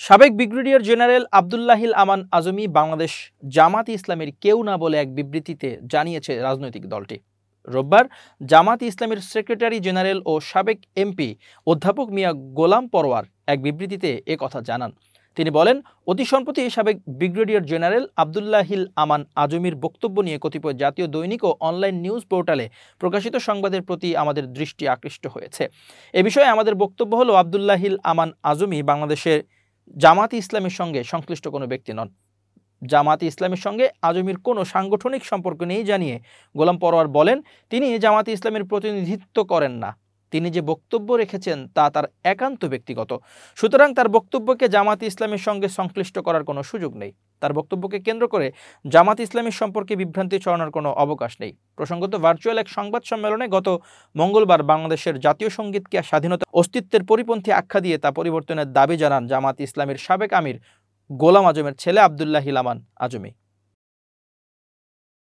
সাবেক brigadier general Abdullahil আমান আজমি বাংলাদেশ জামাতে ইসলামের কেউ না বলে এক বিবৃতিতে জানিয়েছে রাজনৈতিক দলটি। রোববার জামাতে ইসলামের সেক্রেটারি জেনারেল ও সাবেক এমপি অধ্যাপক মিয়া গোলাম পরোয়ার এক বিবৃতিতে একথা জানান। তিনি বলেন, অতি সম্প্রতি সাবেক ব্রিগেডিয়ার জেনারেল আব্দুল্লাহিল আমান আজমির বক্তব্য নিয়ে কতিপয় জাতীয় দৈনিক ও অনলাইন নিউজ পোর্টালে প্রকাশিত সংবাদের প্রতি আমাদের দৃষ্টি আকৃষ্ট হয়েছে। এ বিষয়ে আমাদের বক্তব্য হলো, আব্দুল্লাহিল আমান আজমি বাংলাদেশের জামাতে ইসলামের সঙ্গে সংশ্লিষ্ট কোনো ব্যক্তি নন। জামাতে ইসলামের সঙ্গে আজমির কোনো সাংগঠনিক সম্পর্ক নেই জানিয়ে গোলাম পরোয়ার বলেন, তিনি জামাতে ইসলামের প্রতিনিধিত্ব করেন না। তিনি যে বক্তব্য রেখেছেন তা তার একান্ত ব্যক্তিগত, সুতরাং তার বক্তব্যকে জামাতে ইসলামের সঙ্গে সংশ্লিষ্ট করার কোনো সুযোগ নেই। তার বক্তব্যকে কেন্দ্র করে জামাতে ইসলামের সম্পর্কে বিভ্রান্তি ছড়ানোর কোনো অবকাশ নেই। প্রসঙ্গত, ভার্চুয়াল এক সংবাদ সম্মেলনে গত মঙ্গলবার বাংলাদেশের জাতীয় সঙ্গীতকে স্বাধীনতা অস্তিত্বের পরিপন্থী আখ্যা দিয়ে তা পরিবর্তনের দাবি জানান জামাতে ইসলামের সাবেক আমির গোলাম আজমের ছেলে আব্দুল্লাহিল আমান আজমি।